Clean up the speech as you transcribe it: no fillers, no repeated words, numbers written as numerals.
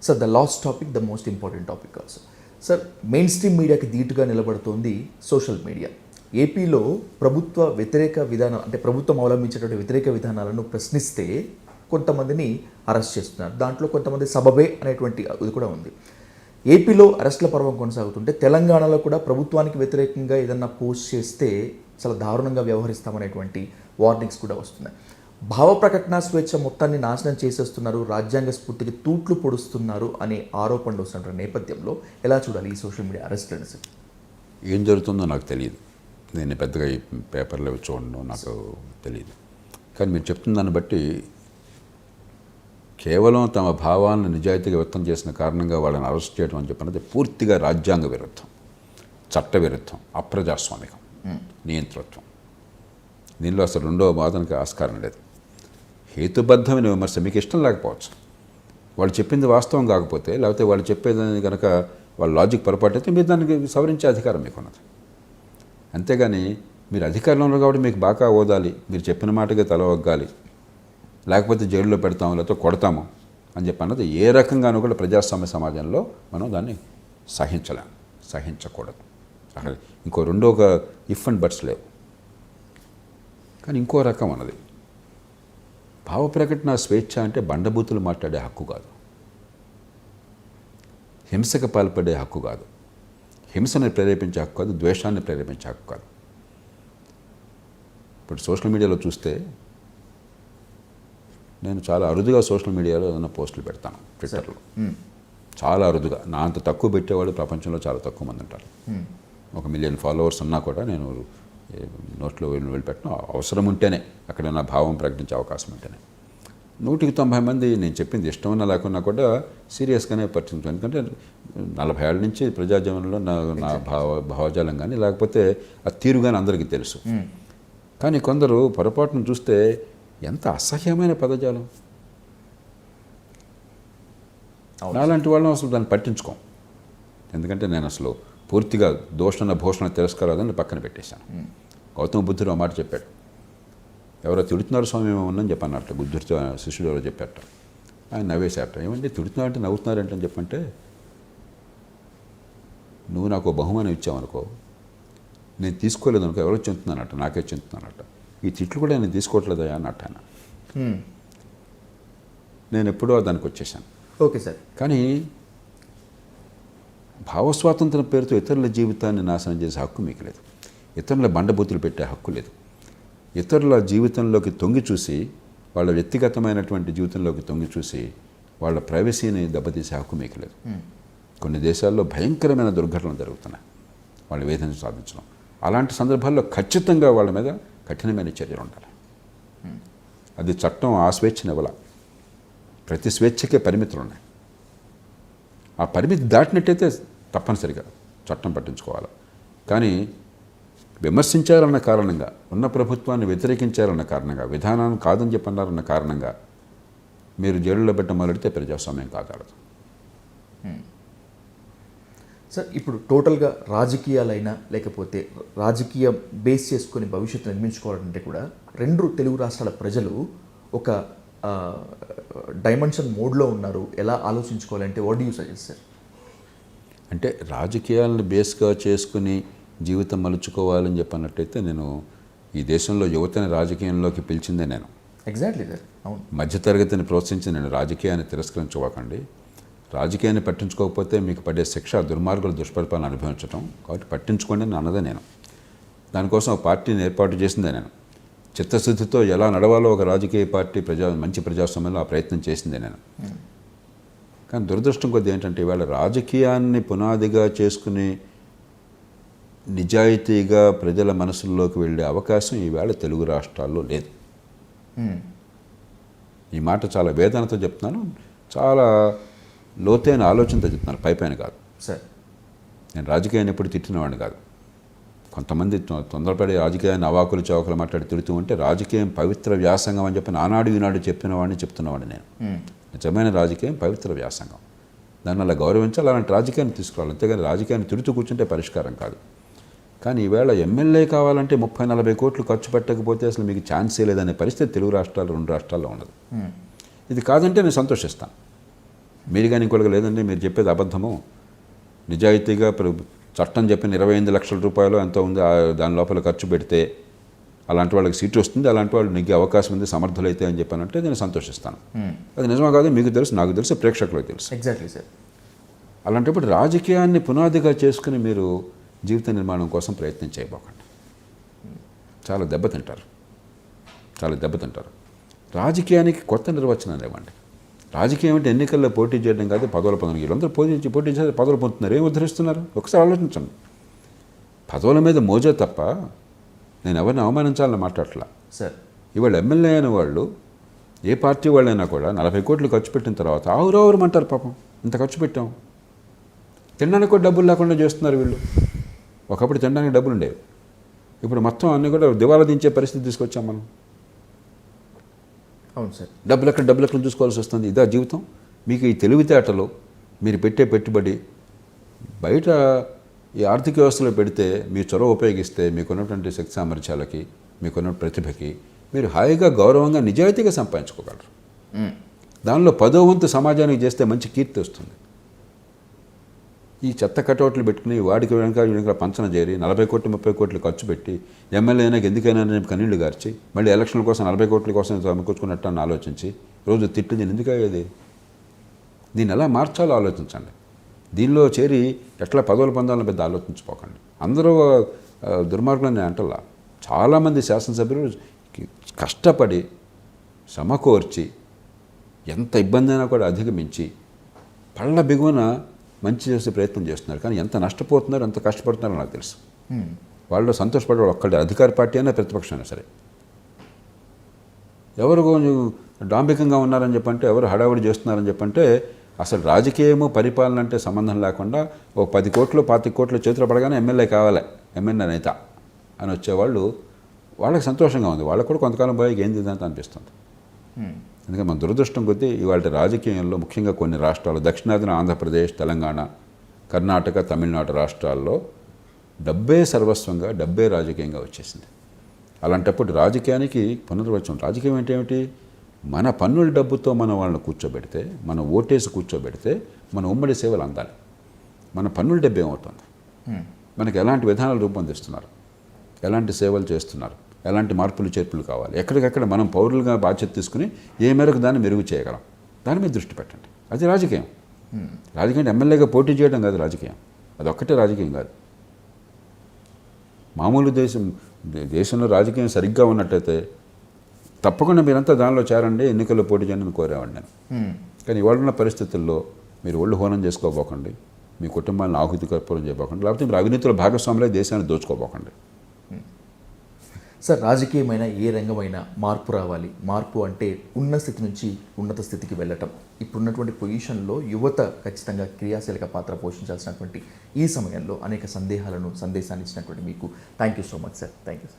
Sir the last topic, the most important topic also. Sir main stream మీడియాకి ధీటుగా నిలబడుతోంది social media. ఏపీలో ప్రభుత్వ వ్యతిరేక విధానం, అంటే ప్రభుత్వం అవలంబించేటువంటి వ్యతిరేక విధానాలను ప్రశ్నిస్తే కొంతమందిని అరెస్ట్ చేస్తున్నారు. దాంట్లో కొంతమంది సబబే అనేటువంటి ఇది కూడా ఉంది. ఏపీలో అరెస్టుల పర్వం కొనసాగుతుంటే తెలంగాణలో కూడా ప్రభుత్వానికి వ్యతిరేకంగా ఏదన్నా పోస్ట్ చేస్తే చాలా దారుణంగా వ్యవహరిస్తామనేటువంటి వార్నింగ్స్ కూడా వస్తున్నాయి. భావ ప్రకటన స్వేచ్ఛ మొత్తాన్ని నాశనం చేసేస్తున్నారు, రాజ్యాంగ స్ఫూర్తికి తూట్లు పొడుస్తున్నారు అనే ఆరోపణలు వస్తున్న నేపథ్యంలో ఎలా చూడాలి ఈ సోషల్ మీడియా అరెస్ట్లను? సార్ ఏం జరుగుతుందో నాకు తెలియదు, నేను పెద్దగా ఈ పేపర్లో చూడను, నాకు తెలియదు. కానీ మీరు చెప్తున్న దాన్ని బట్టి కేవలం తమ భావాలను నిజాయితీగా వ్యక్తం చేసిన కారణంగా వాళ్ళని అరెస్ట్ చేయడం అని చెప్పినది పూర్తిగా రాజ్యాంగ విరుద్ధం, చట్ట విరుద్ధం, అప్రజాస్వామికం, నియంతృత్వం. దీనిలో అసలు రెండవ వాదనకి ఆస్కారం లేదు. హేతుబద్ధమైన విమర్శ మీకు ఇష్టం లేకపోవచ్చు, వాళ్ళు చెప్పింది వాస్తవం కాకపోతే, లేకపోతే వాళ్ళు చెప్పేదాన్ని కనుక వాళ్ళ లాజిక్ పొరపాటు అయితే మీరు దానికి సవరించే అధికారం మీకు ఉన్నది. అంతేగాని మీరు అధికారంలో కాబట్టి మీకు బాగా ఓదాలి, మీరు చెప్పిన మాటగా తల వగ్గాలి, లేకపోతే జైల్లో పెడతాము లేకపోతే కొడతాము అని చెప్పి అన్నది ఏ రకంగానూ కూడా ప్రజాస్వామ్య సమాజంలో మనం దాన్ని సహించలేము, సహించకూడదు. అక్కడ ఇంకో రెండో ఒక ఇఫ్ అండ్ బట్స్ లేవు. కానీ ఇంకో రకం అన్నది భావ ప్రకటన స్వేచ్ఛ అంటే బండబూతులు మాట్లాడే హక్కు కాదు, హింసకు పాల్పడే హక్కు కాదు, హింసను ప్రేరేపించే హక్కు కాదు, ద్వేషాన్ని ప్రేరేపించే హక్కు కాదు. ఇప్పుడు సోషల్ మీడియాలో చూస్తే నేను చాలా అరుదుగా సోషల్ మీడియాలో ఏదైనా పోస్టులు పెడతాను, ట్విట్టర్లో చాలా అరుదుగా. నా అంత తక్కువ పెట్టేవాళ్ళు ప్రపంచంలో చాలా తక్కువ మంది ఉంటారు. 1 మిలియన్ ఫాలోవర్స్ ఉన్నా కూడా నేను నోట్లో వెళ్ళిపెట్టను, అవసరం ఉంటేనే, అక్కడ నా భావం ప్రకటించే అవకాశం ఉంటేనే. 190 మంది నేను చెప్పింది ఇష్టం ఉన్నా లేకున్నా కూడా సీరియస్గానే పట్టించాను. ఎందుకంటే 40 ఏళ్ళ నుంచి ప్రజాజీవనంలో నా భావజాలం కానీ లేకపోతే ఆ తీరు కానీ అందరికీ తెలుసు. కానీ కొందరు పొరపాటును చూస్తే ఎంత అసహ్యమైన పదజాలం. అలాంటి వాళ్ళని అసలు దాన్ని పట్టించుకోం. ఎందుకంటే నేను అసలు పూర్తిగా దోషణ భూషణ తిరస్కారాలని పక్కన పెట్టేశాను. గౌతమ బుద్ధుడు ఆ మాట చెప్పాడు, ఎవరో తిడుతున్నారు స్వామి ఏమన్నా చెప్పన్నట్టు, బుద్ధుడితో శిష్యుడు ఎవరో చెప్పారట. ఆయన నవ్వేశారట. ఏమంటే తిడుతున్నారంటే నవ్వుతున్నారంటే అని చెప్పంటే, నువ్వు నాకు బహుమానం ఇచ్చావనుకో, నేను తీసుకోలేదు అనుకో, ఎవరో చెందుతున్నానట, నాకే చెందుతున్నానట. ఈ తిట్లు కూడా నేను తీసుకోవట్లేదా అన్నట్టు ఆయన. నేను ఎప్పుడో దానికి వచ్చేసాను. Okay sir. కానీ భావస్వాతంత్రం పేరుతో ఇతరుల జీవితాన్ని నాశనం చేసే హక్కు మీకు లేదు, ఇతరుల బండబూతులు పెట్టే హక్కు లేదు, ఇతరుల జీవితంలోకి తొంగి చూసి, వాళ్ళ వ్యక్తిగతమైనటువంటి జీవితంలోకి తొంగి చూసి వాళ్ళ ప్రైవసీని దెబ్బతీసే హక్కు మీకు లేదు. కొన్ని దేశాల్లో భయంకరమైన దుర్ఘటనలు జరుగుతున్నాయి వాళ్ళు వేదన సాధించడం. అలాంటి సందర్భాల్లో ఖచ్చితంగా వాళ్ళ మీద కఠినమైన చర్యలు ఉండాలి. అది చట్టం ఆ స్వేచ్ఛను ఇవ్వాల. ప్రతి స్వేచ్ఛకే పరిమితులు ఉన్నాయి. ఆ పరిమితి దాటినట్టయితే తప్పనిసరిగా చట్టం పట్టించుకోవాలి. కానీ విమర్శించారన్న కారణంగా, ఉన్న ప్రభుత్వాన్ని వ్యతిరేకించారన్న కారణంగా, విధానాన్ని కాదని చెప్పన్నారన్న కారణంగా మీరు జైలులో పెట్ట మొదలెడితే ప్రజాస్వామ్యం కాగలదు. సార్ ఇప్పుడు టోటల్గా రాజకీయాలైనా లేకపోతే రాజకీయ బేస్ చేసుకొని భవిష్యత్తు నిర్మించుకోవాలంటే కూడా 2 తెలుగు రాష్ట్రాల ప్రజలు ఒక డైమెన్షన్ మోడ్లో ఉన్నారు. ఎలా ఆలోచించుకోవాలంటే what do you suggest sir? అంటే రాజకీయాలను బేస్గా చేసుకుని జీవితం మలుచుకోవాలని చెప్పన్నట్టయితే, నేను ఈ దేశంలో యువతని రాజకీయంలోకి పిలిచిందే నేను. Exactly sir. అవును. మధ్యతరగతిని ప్రోత్సహించి నేను రాజకీయాన్ని తిరస్కరించుకోకండి, రాజకీయాన్ని పట్టించుకోకపోతే మీకు పడే శిక్ష దుర్మార్గుల దుష్పరిపాలన అనుభవించడం, కాబట్టి పట్టించుకోండి అని అన్నదే నేను. దానికోసం ఒక పార్టీని ఏర్పాటు చేసిందే నేను. చిత్తశుద్ధితో ఎలా నడవాలో ఒక రాజకీయ పార్టీ మంచి ప్రజాస్వామ్యంలో ఆ ప్రయత్నం చేసిందే నేను. కానీ దురదృష్టం కొద్ది ఏంటంటే ఇవాళ రాజకీయాన్ని పునాదిగా చేసుకుని నిజాయితీగా ప్రజల మనసుల్లోకి వెళ్ళే అవకాశం ఈవేళ తెలుగు రాష్ట్రాల్లో లేదు. ఈ మాట చాలా వేదనతో చెప్తున్నాను, చాలా లోతైన ఆలోచనతో చెప్తున్నాను, పైపైన కాదు సార్. నేను రాజకీయాన్ని ఎప్పుడు తిట్టినవాడిని కాదు. కొంతమంది తొందరపడి రాజకీయాన్ని అవాకులు చౌకలు మాట్లాడి తిడుతూ ఉంటే, రాజకీయం పవిత్ర వ్యాసంగం అని చెప్పి నానాడు ఈనాడు చెప్పినవాడిని చెప్తున్నవాడిని నేను. నిజమైన రాజకీయం పవిత్ర వ్యాసంగం, దానివల్ల గౌరవించాలి, అలాంటి రాజకీయాన్ని తీసుకురావాలి. అంతేగాని రాజకీయాన్ని తిడుతూ కూర్చుంటే పరిష్కారం కాదు. కానీ ఈవేళ ఎమ్మెల్యే కావాలంటే 30-40 కోట్లు ఖర్చు పెట్టకపోతే అసలు మీకు ఛాన్సే లేదనే పరిస్థితి తెలుగు రాష్ట్రాలు 2 రాష్ట్రాల్లో ఉన్నది. ఇది కాదంటే నేను సంతోషిస్తాను. మీరు కానీ ఇంకొకటి లేదండి మీరు చెప్పేది అబద్ధము, నిజాయితీగా చట్టం చెప్పిన 28 లక్షల రూపాయలు ఎంతో ఉంది దాని లోపల ఖర్చు పెడితే అలాంటి వాళ్ళకి సీటు వస్తుంది, అలాంటి వాళ్ళు నెగ్గే అవకాశం ఉంది సమర్థులైతే అని చెప్పానంటే నేను సంతోషిస్తాను. అది నిజమా కాదు మీకు తెలుసు, నాకు తెలుసు, ప్రేక్షకులకు తెలుసు. Exactly sir. అలాంటప్పుడు రాజకీయాన్ని పునాదిగా చేసుకుని మీరు జీవిత నిర్మాణం కోసం ప్రయత్నం చేయబోకండి. చాలా దెబ్బతింటారు, చాలా దెబ్బతింటారు. రాజకీయానికి కొత్త నిర్వచనాలు ఇవ్వండి. రాజకీయం అంటే ఎన్నికల్లో పోటీ చేయడం కాదు, పదవుల పొందడం. వీళ్ళందరూ పోటీ చేసి పదవులు పొందుతున్నారు, ఏం ఉద్ధరిస్తున్నారు ఒకసారి ఆలోచించండి. పదవుల మీద మోజే తప్ప నేను ఎవరిని అవమానించాలని మాట్లాడట్లా సార్. ఇవాళ ఎమ్మెల్యే అయిన వాళ్ళు ఏ పార్టీ వాళ్ళైనా కూడా 40 కోట్లు ఖర్చు పెట్టిన తర్వాత ఆవురావురమంటారు. పాపం ఇంత ఖర్చు పెట్టాం, తినడానికి కూడా డబ్బులు లేకుండా చేస్తున్నారు వీళ్ళు. ఒకప్పుడు తినడానికి డబ్బులు ఉండేవి, ఇప్పుడు మొత్తం అన్నీ కూడా దివాలా దించే పరిస్థితి తీసుకొచ్చాం మనం. అవును సార్. డబ్బులు ఎక్కడ చూసుకోవాల్సి వస్తుంది. ఇదా జీవితం? మీకు ఈ తెలివితేటలు, మీరు పెట్టే పెట్టుబడి బయట ఈ ఆర్థిక వ్యవస్థలో పెడితే, మీ చొరవ ఉపయోగిస్తే, మీకున్నటువంటి శక్తి సామర్థ్యాలకి, మీకున్న ప్రతిభకి మీరు హాయిగా గౌరవంగా నిజాయితీగా సంపాదించుకోగలరు. దానిలో 10వ వంతు సమాజానికి చేస్తే మంచి కీర్తి వస్తుంది. ఈ చెత్త కటౌట్లు పెట్టుకుని వాడికి వెనక పంచన చేరి 40 కోట్లు 30 కోట్లు ఖర్చు పెట్టి ఎమ్మెల్యే అయినా ఎందుకైనా కన్నీళ్లు గార్చి మళ్ళీ ఎలక్షన్ల కోసం 40 కోట్ల కోసం సమకూర్చుకున్నట్టు అని ఆలోచించి రోజు తిట్టు నేను ఎందుకు అయ్యేది? దీన్ని ఎలా మార్చాలో ఆలోచించండి. దీనిలో చేరి ఎట్లా పదవులు పొందాలని పెద్ద ఆలోచించుకోకండి. అందరూ దుర్మార్గులని నేను అంటలా. చాలామంది శాసనసభ్యులు కష్టపడి సమకూర్చి ఎంత ఇబ్బంది అయినా కూడా అధిగమించి పళ్ళ బిగువన మంచి చేసే ప్రయత్నం చేస్తున్నారు. కానీ ఎంత నష్టపోతున్నారు, ఎంత కష్టపడుతున్నారో నాకు తెలుసు. వాళ్ళు సంతోషపడేవాడు ఒక్కళ్ళే, అధికార పార్టీ అయినా ప్రతిపక్షం అయినా సరే. ఎవరు కొంచెం డాంబికంగా ఉన్నారని చెప్పంటే, ఎవరు హడావుడి చేస్తున్నారని చెప్పంటే, అసలు రాజకీయము పరిపాలన అంటే సంబంధం లేకుండా ఓ 10 కోట్లు 25 కోట్ల చేతిలో పడగానే ఎమ్మెల్యే కావాలి, ఎమ్మెల్యే నేత అని వచ్చేవాళ్ళు, వాళ్ళకి సంతోషంగా ఉంది. వాళ్ళకు కూడా కొంతకాలం పోయి ఏం చేద్దాం అనిపిస్తుంది. ఎందుకంటే మన దురదృష్టం కొద్దీ ఇవాళ రాజకీయంలో ముఖ్యంగా కొన్ని రాష్ట్రాలు, దక్షిణాదిన ఆంధ్రప్రదేశ్, తెలంగాణ, కర్ణాటక, తమిళనాడు రాష్ట్రాల్లో డబ్బే సర్వస్వంగా, డబ్బే రాజకీయంగా వచ్చేసింది. అలాంటప్పుడు రాజకీయానికి పునర్వచనం. రాజకీయం అంటే ఏమిటి? మన పన్నుల డబ్బుతో మనం వాళ్ళని కూర్చోబెడితే, మనం ఓటేసి కూర్చోబెడితే మన ఉమ్మడి సేవలు అందాలి. మన పన్నుల డబ్బు ఏమవుతుంది? మనకి ఎలాంటి విధానాలు రూపొందిస్తున్నారు, ఎలాంటి సేవలు చేస్తున్నారు, ఎలాంటి మార్పులు చేర్పులు కావాలి, ఎక్కడికక్కడ మనం పౌరులుగా బాధ్యత తీసుకుని ఏ మేరకు దాన్ని మెరుగు చేయగలం, దాని మీద దృష్టి పెట్టండి. అది రాజకీయం. రాజకీయం అంటే ఎమ్మెల్యేగా పోటీ చేయడం కాదు రాజకీయం. అదొక్కటే రాజకీయం కాదు. మామూలు దేశంలో రాజకీయం సరిగ్గా ఉన్నట్టయితే తప్పకుండా మీరంతా దానిలో చేరండి, ఎన్నికల్లో పోటీ చేయండి కోరేవాడిని నేను. కానీ ఇవాళ ఉన్న పరిస్థితుల్లో మీరు ఒళ్ళు హోనం చేసుకోబోకండి, మీ కుటుంబాన్ని ఆహుతి కర్పూరం చేయబోకండి, లేకపోతే మీరు అవినీతిలో భాగస్వాములై దేశాన్ని దోచుకోబోకండి. సార్, రాజకీయమైన ఏ రంగమైనా మార్పు రావాలి. మార్పు అంటే ఉన్న స్థితి నుంచి ఉన్నత స్థితికి వెళ్ళటం. ఇప్పుడున్నటువంటి పొజిషన్లో యువత ఖచ్చితంగా క్రియాశీలక పాత్ర పోషించాల్సినటువంటి ఈ సమయంలో అనేక సందేశాన్ని ఇచ్చినటువంటి మీకు thank you so much sir. Thank you sir.